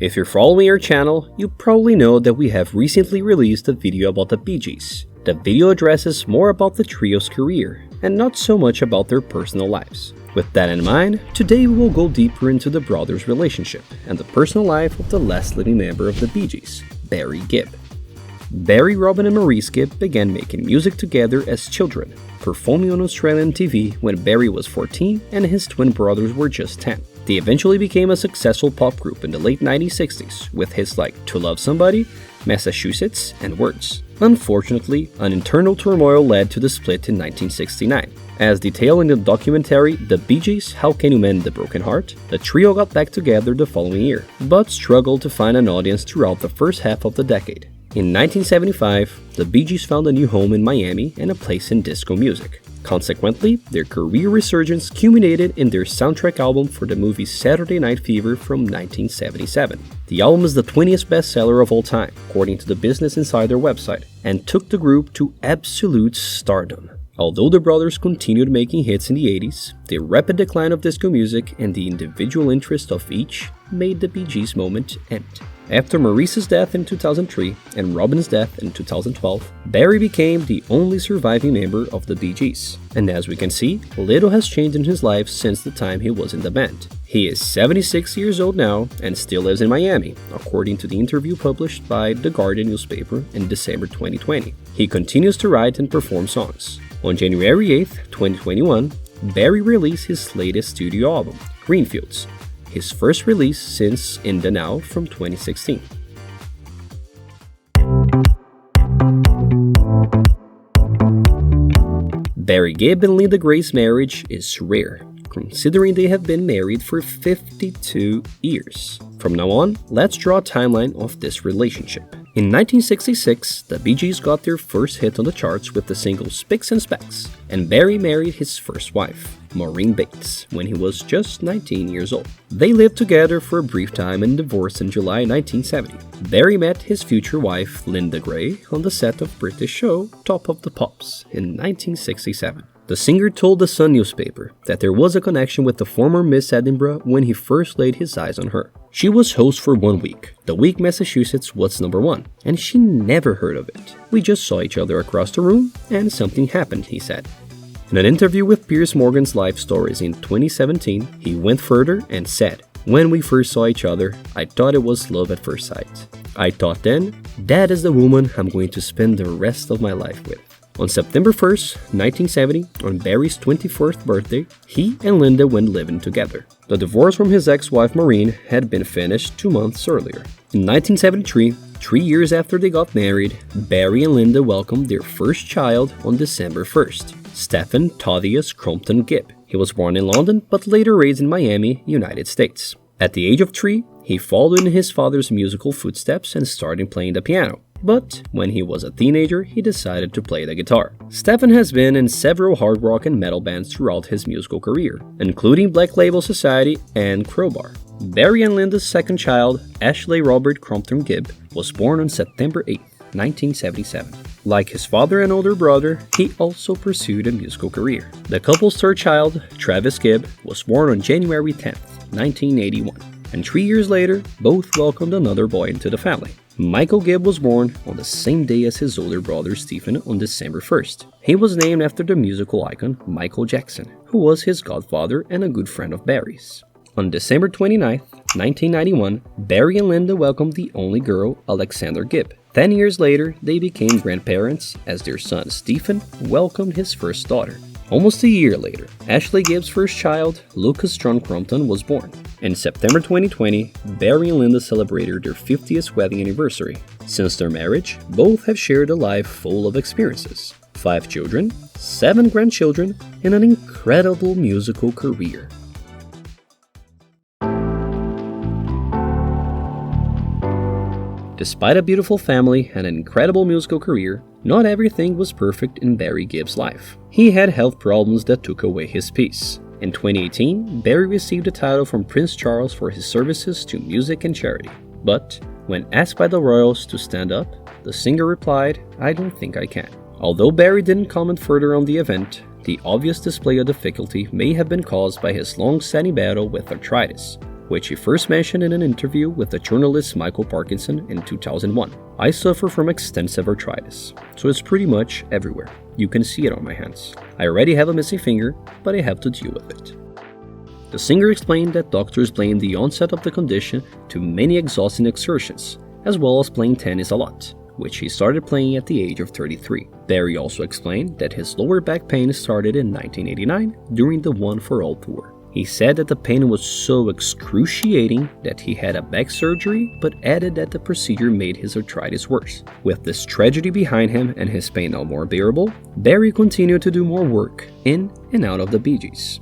If you're following our channel, you probably know that we have recently released a video about the Bee Gees. The video addresses more about the trio's career, and not so much about their personal lives. With that in mind, today we will go deeper into the brothers' relationship and the personal life of the last living member of the Bee Gees, Barry Gibb. Barry, Robin and Maurice Gibb began making music together as children, performing on Australian TV when Barry was 14 and his twin brothers were just 10. They eventually became a successful pop group in the late 1960s with hits like To Love Somebody, Massachusetts, and Words. Unfortunately, an internal turmoil led to the split in 1969. As detailed in the documentary The Bee Gees, How Can You Mend the Broken Heart, the trio got back together the following year, but struggled to find an audience throughout the first half of the decade. In 1975, the Bee Gees found a new home in Miami and a place in disco music. Consequently, their career resurgence culminated in their soundtrack album for the movie Saturday Night Fever from 1977. The album is the 20th bestseller of all time, according to the Business Insider website, and took the group to absolute stardom. Although the brothers continued making hits in the 80s, the rapid decline of disco music and the individual interest of each made the Bee Gees moment end. After Maurice's death in 2003 and Robin's death in 2012, Barry became the only surviving member of the Bee Gees. And as we can see, little has changed in his life since the time he was in the band. He is 76 years old now and still lives in Miami, according to the interview published by The Guardian newspaper in December 2020. He continues to write and perform songs. On January 8, 2021, Barry released his latest studio album, Greenfields, his first release since In the Now from 2016. Barry Gibb and Linda Gray's marriage is rare, considering they have been married for 52 years. From now on, let's draw a timeline of this relationship. In 1966, the Bee Gees got their first hit on the charts with the single Spicks and Specks, and Barry married his first wife, Maureen Bates, when he was just 19 years old. They lived together for a brief time and divorced in July 1970. Barry met his future wife, Linda Gray, on the set of British show Top of the Pops in 1967. The singer told the Sun newspaper that there was a connection with the former Miss Edinburgh when he first laid his eyes on her. She was host for 1 week, the week Massachusetts was #1, and she never heard of it. We just saw each other across the room, and something happened, he said. In an interview with Piers Morgan's Life Stories in 2017, he went further and said, "When we first saw each other, I thought it was love at first sight. I thought then, that is the woman I'm going to spend the rest of my life with." On September 1st, 1970, on Barry's 24th birthday, he and Linda went living together. The divorce from his ex-wife Maureen had been finished 2 months earlier. In 1973, 3 years after they got married, Barry and Linda welcomed their first child on December 1st, Stephen Thaddeus Crompton Gibb. He was born in London but later raised in Miami, United States. At the age of 3, he followed in his father's musical footsteps and started playing the piano. But when he was a teenager, he decided to play the guitar. Stephen has been in several hard rock and metal bands throughout his musical career, including Black Label Society and Crowbar. Barry and Linda's second child, Ashley Robert Crompton Gibb, was born on September 8, 1977. Like his father and older brother, he also pursued a musical career. The couple's third child, Travis Gibb, was born on January 10, 1981. And 3 years later, both welcomed another boy into the family. Michael Gibb was born on the same day as his older brother Stephen on December 1st. He was named after the musical icon Michael Jackson, who was his godfather and a good friend of Barry's. On December 29, 1991, Barry and Linda welcomed the only girl, Alexandra Gibb. 10 years later, they became grandparents as their son Stephen welcomed his first daughter. Almost a year later, Ashley Gibb's first child, Lucas John Crompton, was born. In September 2020, Barry and Linda celebrated their 50th wedding anniversary. Since their marriage, both have shared a life full of experiences, 5 children, 7 grandchildren, and an incredible musical career. Despite a beautiful family and an incredible musical career, not everything was perfect in Barry Gibb's life. He had health problems that took away his peace. In 2018, Barry received a title from Prince Charles for his services to music and charity. But when asked by the royals to stand up, the singer replied, "I don't think I can." Although Barry didn't comment further on the event, the obvious display of difficulty may have been caused by his long-standing battle with arthritis. which he first mentioned in an interview with the journalist Michael Parkinson in 2001. I suffer from extensive arthritis, so it's pretty much everywhere. You can see it on my hands. I already have a missing finger, but I have to deal with it. The singer explained that doctors blame the onset of the condition to many exhausting exertions, as well as playing tennis a lot, which he started playing at the age of 33. Barry also explained that his lower back pain started in 1989 during the One for All tour. He said that the pain was so excruciating that he had a back surgery, but added that the procedure made his arthritis worse. With this tragedy behind him and his pain now more bearable, Barry continued to do more work in and out of the Bee Gees.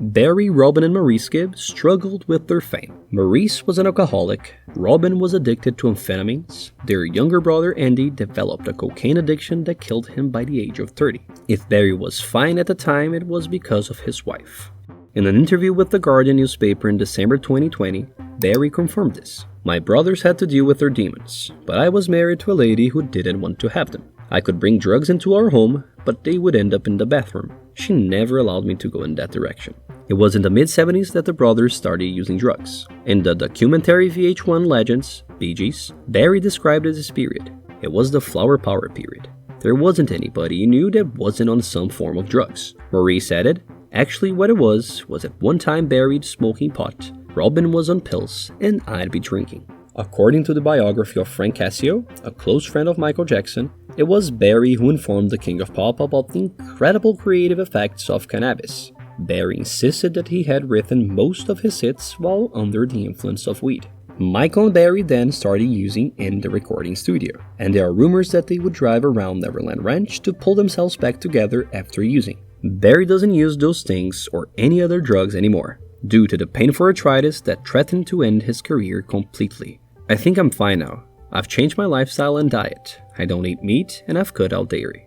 Barry, Robin, and Maurice Gibb struggled with their fame. Maurice was an alcoholic, Robin was addicted to amphetamines, their younger brother Andy developed a cocaine addiction that killed him by the age of 30. If Barry was fine at the time, it was because of his wife. In an interview with The Guardian newspaper in December 2020, Barry confirmed this. "My brothers had to deal with their demons, but I was married to a lady who didn't want to have them. I could bring drugs into our home, but they would end up in the bathroom. She never allowed me to go in that direction." It was in the mid-70s that the brothers started using drugs. In the documentary VH1 Legends, Bee Gees, Barry described it this period. It was the flower power period. There wasn't anybody he knew that wasn't on some form of drugs. Maurice added, "Actually what it was at one time Barry'd smoking pot, Robin was on pills, and I'd be drinking." According to the biography of Frank Cascio, a close friend of Michael Jackson, it was Barry who informed the King of Pop about the incredible creative effects of cannabis. Barry insisted that he had written most of his hits while under the influence of weed. Michael and Barry then started using in the recording studio, and there are rumors that they would drive around Neverland Ranch to pull themselves back together after using. Barry doesn't use those things or any other drugs anymore, due to the painful arthritis that threatened to end his career completely. "I think I'm fine now. I've changed my lifestyle and diet. I don't eat meat and I've cut out dairy."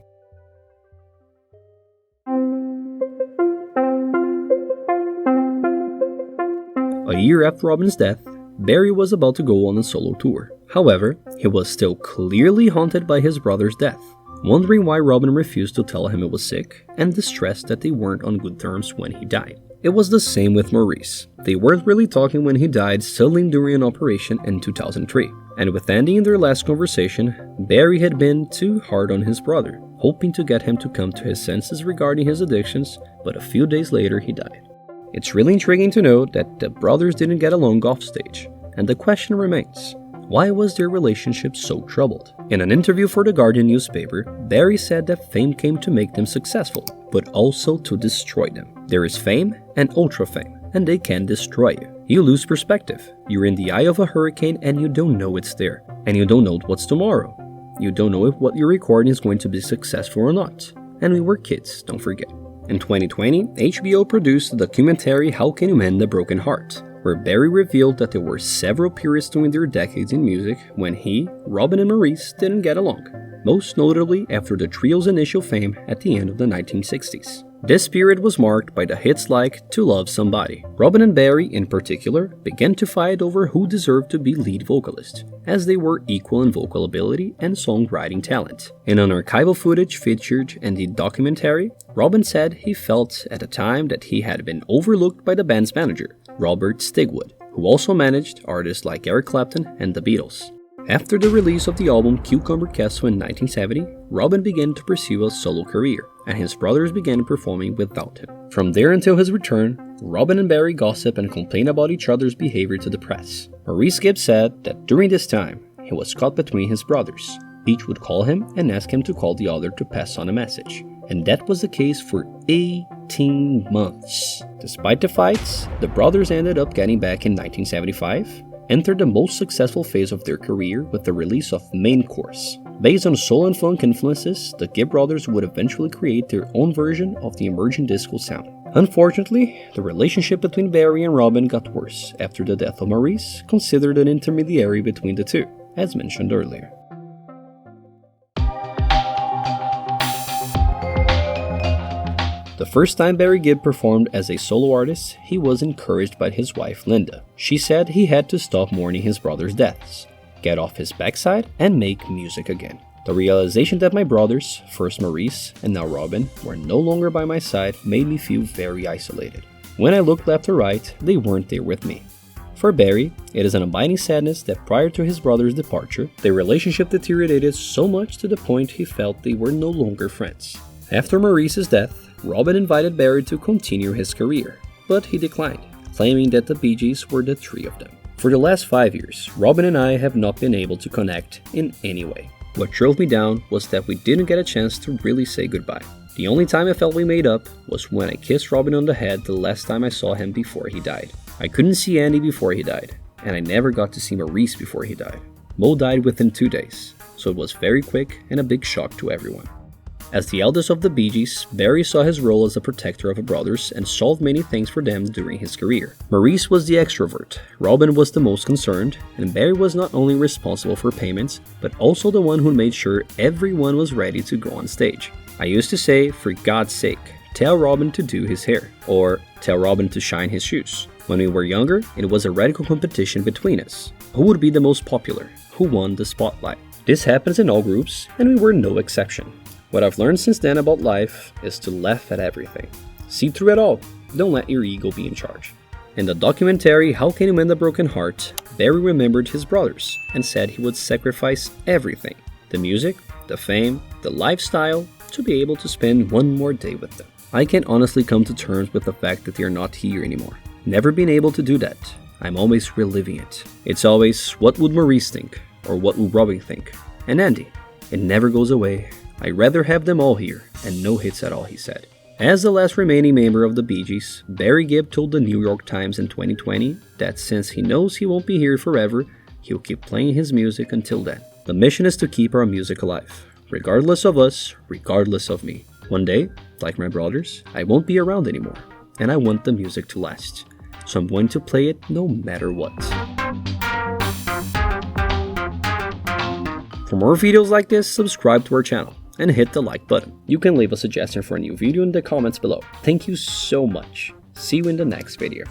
A year after Robin's death, Barry was about to go on a solo tour. However, he was still clearly haunted by his brother's death, wondering why Robin refused to tell him he was sick, and distressed that they weren't on good terms when he died. It was the same with Maurice. They weren't really talking when he died, suddenly during an operation in 2003. And with Andy in their last conversation, Barry had been too hard on his brother, hoping to get him to come to his senses regarding his addictions, but a few days later he died. It's really intriguing to note that the brothers didn't get along off stage, and the question remains, why was their relationship so troubled? In an interview for The Guardian newspaper, Barry said that fame came to make them successful, but also to destroy them. There is fame and ultra fame, and they can destroy you. You lose perspective. You're in the eye of a hurricane and you don't know it's there. And you don't know what's tomorrow. You don't know if what you're recording is going to be successful or not. And we were kids, don't forget. In 2020, HBO produced the documentary How Can You Mend a Broken Heart?, where Barry revealed that there were several periods during their decades in music when he, Robin, and Maurice didn't get along, most notably after the trio's initial fame at the end of the 1960s. This period was marked by the hits like To Love Somebody. Robin and Barry, in particular, began to fight over who deserved to be lead vocalist, as they were equal in vocal ability and songwriting talent. In an archival footage featured in the documentary, Robin said he felt at the time that he had been overlooked by the band's manager, Robert Stigwood, who also managed artists like Eric Clapton and the Beatles. After the release of the album Cucumber Castle in 1970, Robin began to pursue a solo career, and his brothers began performing without him. From there until his return, Robin and Barry gossip and complain about each other's behavior to the press. Maurice Gibb said that during this time, he was caught between his brothers. Each would call him and ask him to call the other to pass on a message. And that was the case for 18 months. Despite the fights, the brothers ended up getting back in 1975, entered the most successful phase of their career with the release of Main Course. Based on soul and funk influences, the Gibb brothers would eventually create their own version of the emerging disco sound. Unfortunately, the relationship between Barry and Robin got worse after the death of Maurice, considered an intermediary between the two, as mentioned earlier. The first time Barry Gibb performed as a solo artist, he was encouraged by his wife Linda. She said he had to stop mourning his brother's deaths, get off his backside, and make music again. The realization that my brothers, first Maurice and now Robin, were no longer by my side made me feel very isolated. When I looked left or right, they weren't there with me. For Barry, it is an abiding sadness that prior to his brother's departure, their relationship deteriorated so much to the point he felt they were no longer friends. After Maurice's death, Robin invited Barry to continue his career, but he declined, claiming that the Bee Gees were the three of them. For the last 5 years, Robin and I have not been able to connect in any way. What drove me down was that we didn't get a chance to really say goodbye. The only time I felt we made up was when I kissed Robin on the head the last time I saw him before he died. I couldn't see Andy before he died, and I never got to see Maurice before he died. Mo died within 2 days, so it was very quick and a big shock to everyone. As the eldest of the Bee Gees, Barry saw his role as a protector of the brothers and solved many things for them during his career. Maurice was the extrovert, Robin was the most concerned, and Barry was not only responsible for payments, but also the one who made sure everyone was ready to go on stage. I used to say, for God's sake, tell Robin to do his hair, or tell Robin to shine his shoes. When we were younger, it was a radical competition between us. Who would be the most popular? Who won the spotlight? This happens in all groups, and we were no exception. What I've learned since then about life is to laugh at everything. See through it all. Don't let your ego be in charge. In the documentary How Can You Mend a Broken Heart, Barry remembered his brothers and said he would sacrifice everything. The music, the fame, the lifestyle, to be able to spend one more day with them. I can honestly come to terms with the fact that they are not here anymore. Never been able to do that. I'm always reliving it. It's always, what would Maurice think? Or what would Robin think? And Andy. It never goes away. I'd rather have them all here, and no hits at all, he said. As the last remaining member of the Bee Gees, Barry Gibb told the New York Times in 2020 that since he knows he won't be here forever, he'll keep playing his music until then. The mission is to keep our music alive, regardless of us, regardless of me. One day, like my brothers, I won't be around anymore, and I want the music to last. So I'm going to play it no matter what. For more videos like this, subscribe to our channel and hit the like button. You can leave a suggestion for a new video in the comments below. Thank you so much. See you in the next video.